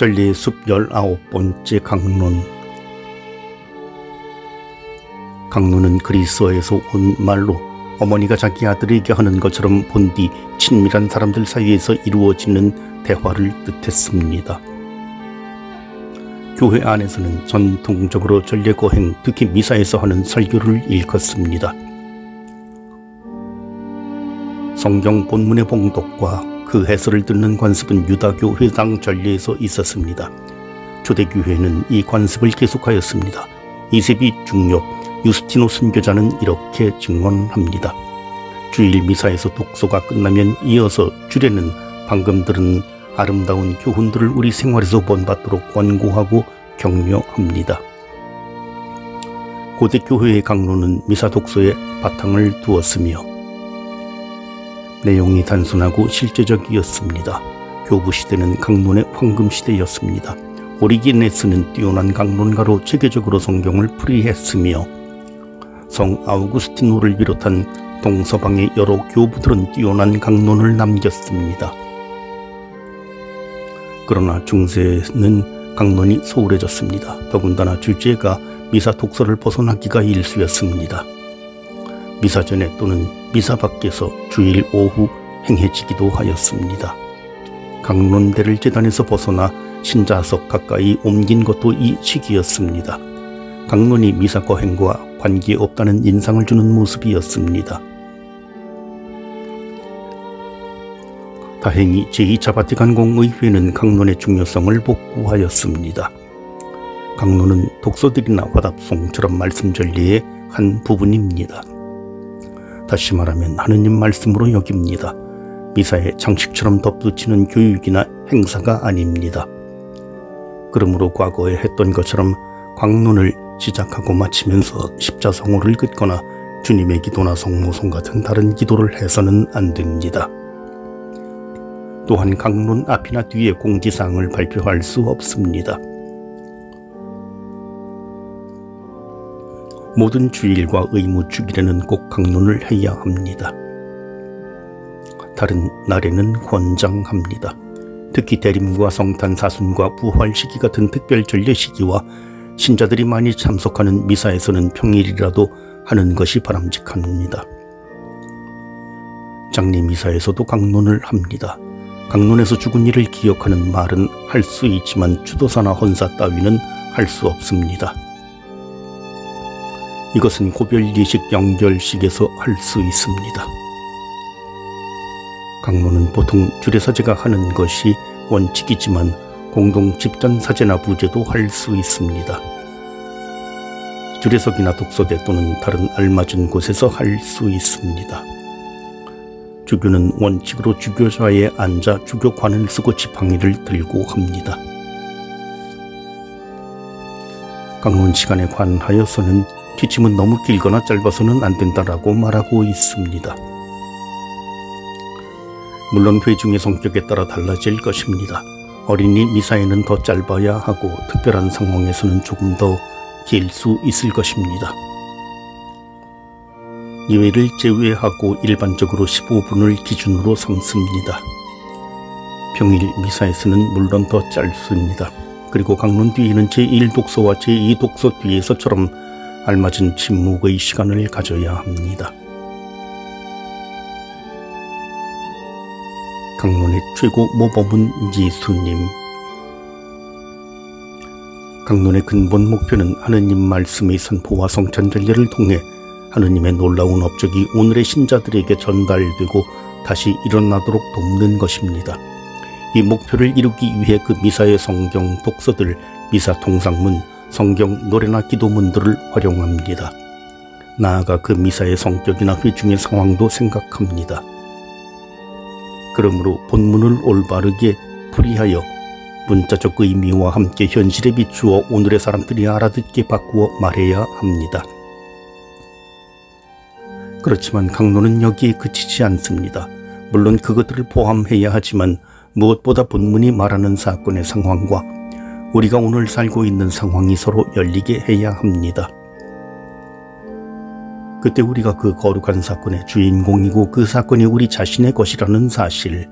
전리의 숲 19번째 강론. 강론은 그리스어에서 온 말로 어머니가 자기 아들에게 하는 것처럼 본디 친밀한 사람들 사이에서 이루어지는 대화를 뜻했습니다. 교회 안에서는 전통적으로 전례거행, 특히 미사에서 하는 설교를 일컫습니다. 성경 본문의 봉독과 그 해설을 듣는 관습은 유다교 회당 전례에서 있었습니다. 초대교회는 이 관습을 계속하였습니다. 이세비 중엽 유스티노 순교자는 이렇게 증언합니다. 주일 미사에서 독서가 끝나면 이어서 주례는 방금 들은 아름다운 교훈들을 우리 생활에서 본받도록 권고하고 격려합니다. 고대 교회의 강론은 미사 독서에 바탕을 두었으며 내용이 단순하고 실제적이었습니다. 교부 시대는 강론의 황금 시대였습니다. 오리게네스는 뛰어난 강론가로 체계적으로 성경을 풀이했으며 성 아우구스티노를 비롯한 동서방의 여러 교부들은 뛰어난 강론을 남겼습니다. 그러나 중세는 강론이 소홀해졌습니다. 더군다나 주제가 미사 독서를 벗어나기가 일쑤였습니다. 미사 전에 또는 미사 밖에서 주일 오후 행해지기도 하였습니다. 강론대를 제단에서 벗어나 신자석 가까이 옮긴 것도 이 시기였습니다. 강론이 미사 거행과 관계없다는 인상을 주는 모습이었습니다. 다행히 제2차 바티칸 공의회는 강론의 중요성을 복구하였습니다. 강론은 독서들이나 화답송처럼 말씀 전리의 한 부분입니다. 다시 말하면 하느님 말씀으로 여깁니다. 미사의 장식처럼 덧붙이는 교육이나 행사가 아닙니다. 그러므로 과거에 했던 것처럼 강론을 시작하고 마치면서 십자성호를 긋거나 주님의 기도나 성모송 같은 다른 기도를 해서는 안 됩니다. 또한 강론 앞이나 뒤에 공지사항을 발표할 수 없습니다. 모든 주일과 의무 주일에는 꼭 강론을 해야 합니다. 다른 날에는 권장합니다. 특히 대림과 성탄, 사순과 부활 시기 같은 특별 전례 시기와 신자들이 많이 참석하는 미사에서는 평일이라도 하는 것이 바람직합니다. 장례 미사에서도 강론을 합니다. 강론에서 죽은 이를 기억하는 말은 할 수 있지만 추도사나 헌사 따위는 할 수 없습니다. 이것은 고별예식, 영결식에서 할 수 있습니다. 강론은 보통 주례사제가 하는 것이 원칙이지만 공동 집전사제나 부제도 할 수 있습니다. 주례석이나 독서대 또는 다른 알맞은 곳에서 할 수 있습니다. 주교는 원칙으로 주교좌에 앉아 주교관을 쓰고 지팡이를 들고 합니다. 강론 시간에 관하여서는 기침은 너무 길거나 짧아서는 안 된다라고 말하고 있습니다. 물론 회중의 성격에 따라 달라질 것입니다. 어린이 미사에는 더 짧아야 하고 특별한 상황에서는 조금 더 길 수 있을 것입니다. 예외를 제외하고 일반적으로 15분을 기준으로 삼습니다. 평일 미사에서는 물론 더 짧습니다. 그리고 강론 뒤에는 제1독서와 제2독서 뒤에서처럼 알맞은 침묵의 시간을 가져야 합니다. 강론의 최고 모범은 예수님. 강론의 근본 목표는 하느님 말씀의 선포와 성찬 전례를 통해 하느님의 놀라운 업적이 오늘의 신자들에게 전달되고 다시 일어나도록 돕는 것입니다. 이 목표를 이루기 위해 그 미사의 성경 독서들, 미사 통상문, 성경 노래나 기도문들을 활용합니다. 나아가 그 미사의 성격이나 회중의 상황도 생각합니다. 그러므로 본문을 올바르게 풀이하여 문자적 의미와 함께 현실에 비추어 오늘의 사람들이 알아듣게 바꾸어 말해야 합니다. 그렇지만 강론은 여기에 그치지 않습니다. 물론 그것들을 포함해야 하지만 무엇보다 본문이 말하는 사건의 상황과 우리가 오늘 살고 있는 상황이 서로 열리게 해야 합니다. 그때 우리가 그 거룩한 사건의 주인공이고 그 사건이 우리 자신의 것이라는 사실,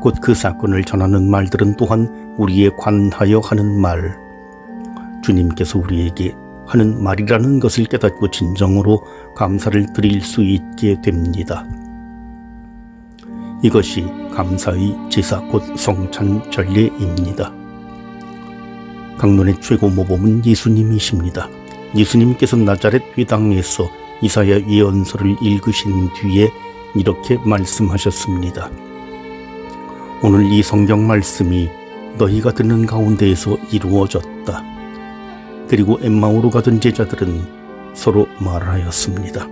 곧 그 사건을 전하는 말들은 또한 우리에 관하여 하는 말, 주님께서 우리에게 하는 말이라는 것을 깨닫고 진정으로 감사를 드릴 수 있게 됩니다. 이것이 감사의 제사 곧 성찬 전례입니다. 강론의 최고 모범은 예수님이십니다. 예수님께서 나자렛 회당에서 이사야 예언서를 읽으신 뒤에 이렇게 말씀하셨습니다. 오늘 이 성경 말씀이 너희가 듣는 가운데에서 이루어졌다. 그리고 엠마오로 가던 제자들은 서로 말하였습니다.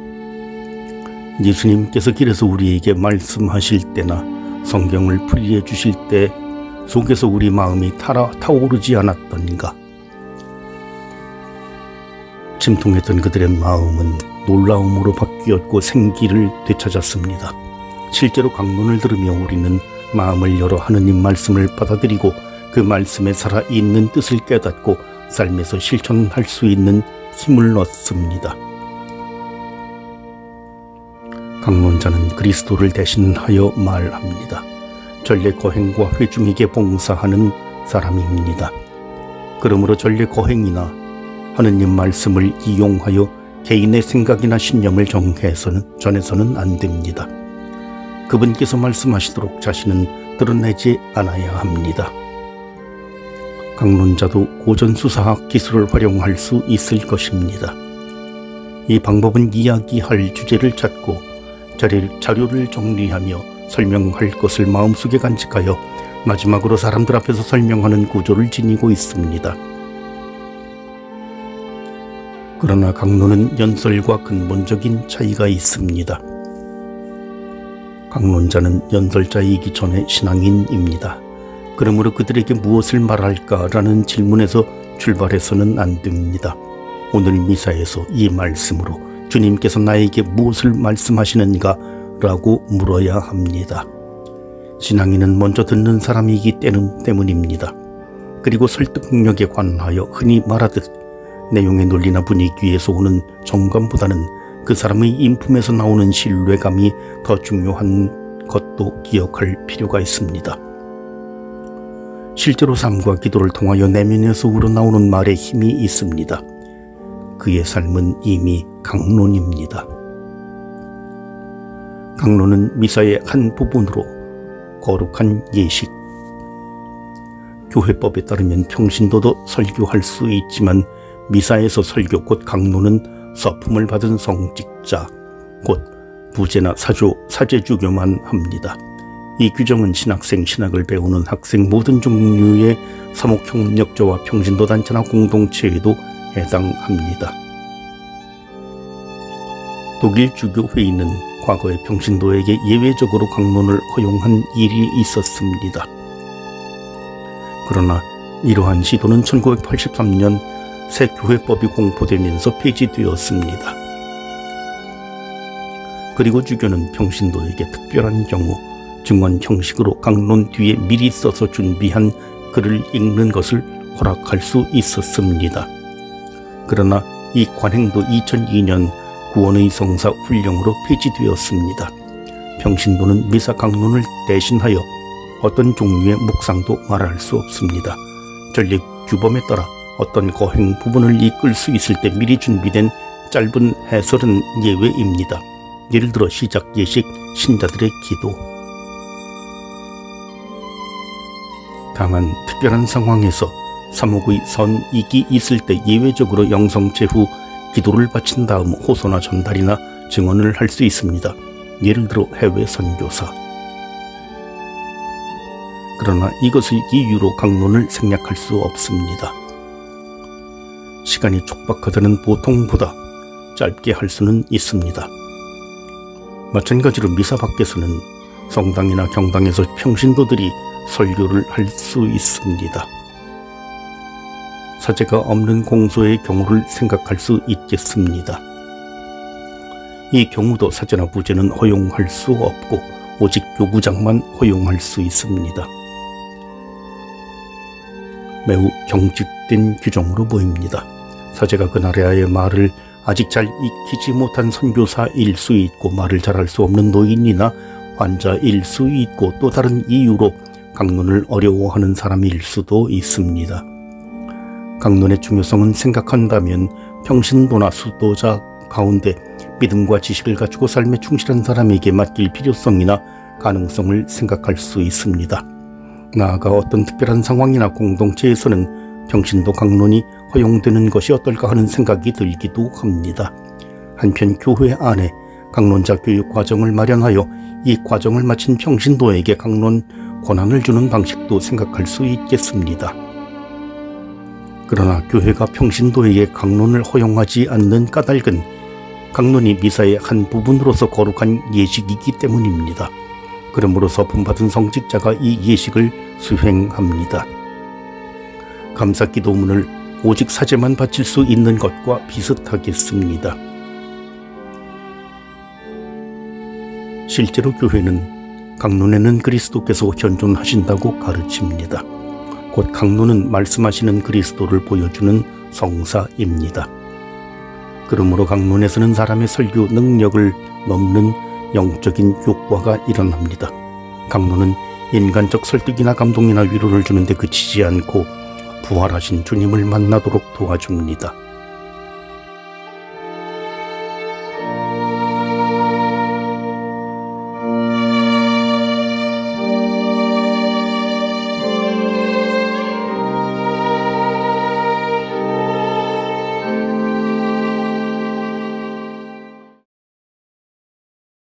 예수님께서 길에서 우리에게 말씀하실 때나 성경을 풀이해 주실 때 속에서 우리 마음이 타오르지 않았던가? 침통했던 그들의 마음은 놀라움으로 바뀌었고 생기를 되찾았습니다. 실제로 강론을 들으며 우리는 마음을 열어 하느님 말씀을 받아들이고 그 말씀에 살아있는 뜻을 깨닫고 삶에서 실천할 수 있는 힘을 얻습니다. 강론자는 그리스도를 대신하여 말합니다. 전례 거행과 회중에게 봉사하는 사람입니다. 그러므로 전례 거행이나 하느님 말씀을 이용하여 개인의 생각이나 신념을 전해서는 안 됩니다. 그분께서 말씀하시도록 자신은 드러내지 않아야 합니다. 강론자도 고전수사학 기술을 활용할 수 있을 것입니다. 이 방법은 이야기할 주제를 찾고 자료를 정리하며 설명할 것을 마음속에 간직하여 마지막으로 사람들 앞에서 설명하는 구조를 지니고 있습니다. 그러나 강론은 연설과 근본적인 차이가 있습니다. 강론자는 연설자이기 전에 신앙인입니다. 그러므로 그들에게 무엇을 말할까라는 질문에서 출발해서는 안 됩니다. 오늘 미사에서 이 말씀으로 주님께서 나에게 무엇을 말씀하시는가 라고 물어야 합니다. 신앙인은 먼저 듣는 사람이기 때문입니다. 그리고 설득력에 관하여 흔히 말하듯 내용의 논리나 분위기에서 오는 정감보다는 그 사람의 인품에서 나오는 신뢰감이 더 중요한 것도 기억할 필요가 있습니다. 실제로 삶과 기도를 통하여 내면에서 우러나오는 말에 힘이 있습니다. 그의 삶은 이미 강론입니다. 강론은 미사의 한 부분으로 거룩한 예식, 교회법에 따르면 평신도도 설교할 수 있지만 미사에서 설교 곧 강론은 서품을 받은 성직자 곧 부제나 사제주교만 합니다. 이 규정은 신학생 신학을 배우는 학생 모든 종류의 사목협력자와 평신도 단체나 공동체에도 해당합니다. 독일 주교회의는 과거에 평신도에게 예외적으로 강론을 허용한 일이 있었습니다. 그러나 이러한 시도는 1983년 새 교회법이 공포되면서 폐지되었습니다. 그리고 주교는 평신도에게 특별한 경우 증언 형식으로 강론 뒤에 미리 써서 준비한 글을 읽는 것을 허락할 수 있었습니다. 그러나 이 관행도 2002년 구원의 성사 훈령으로 폐지되었습니다. 평신도는 미사 강론을 대신하여 어떤 종류의 묵상도 말할 수 없습니다. 전례 규범에 따라 어떤 거행 부분을 이끌 수 있을 때 미리 준비된 짧은 해설은 예외입니다. 예를 들어 시작 예식, 신자들의 기도. 다만 특별한 상황에서 사목의 선익이 있을 때 예외적으로 영성체 후 기도를 바친 다음 호소나 전달이나 증언을 할 수 있습니다. 예를 들어 해외 선교사. 그러나 이것을 이유로 강론을 생략할 수 없습니다. 시간이 촉박하다는 보통보다 짧게 할 수는 있습니다. 마찬가지로 미사 밖에서는 성당이나 경당에서 평신도들이 설교를 할 수 있습니다. 사제가 없는 공소의 경우를 생각할 수 있겠습니다. 이 경우도 사제나 부제는 허용할 수 없고 오직 교구장만 허용할 수 있습니다. 매우 경직된 규정으로 보입니다. 사제가 그 나라의 말을 아직 잘 익히지 못한 선교사일 수 있고 말을 잘할 수 없는 노인이나 환자일 수 있고 또 다른 이유로 강론을 어려워하는 사람일 수도 있습니다. 강론의 중요성은 생각한다면 평신도나 수도자 가운데 믿음과 지식을 가지고 삶에 충실한 사람에게 맡길 필요성이나 가능성을 생각할 수 있습니다. 나아가 어떤 특별한 상황이나 공동체에서는 평신도 강론이 허용되는 것이 어떨까 하는 생각이 들기도 합니다. 한편 교회 안에 강론자 교육 과정을 마련하여 이 과정을 마친 평신도에게 강론 권한을 주는 방식도 생각할 수 있겠습니다. 그러나 교회가 평신도에게 강론을 허용하지 않는 까닭은 강론이 미사의 한 부분으로서 거룩한 예식이기 때문입니다. 그러므로서 본받은 성직자가 이 예식을 수행합니다. 감사기도문을 오직 사제만 바칠 수 있는 것과 비슷하겠습니다. 실제로 교회는 강론에는 그리스도께서 현존하신다고 가르칩니다. 곧 강론은 말씀하시는 그리스도를 보여주는 성사입니다. 그러므로 강론에서는 사람의 설교 능력을 넘는 영적인 효과가 일어납니다. 강론은 인간적 설득이나 감동이나 위로를 주는데 그치지 않고 부활하신 주님을 만나도록 도와줍니다.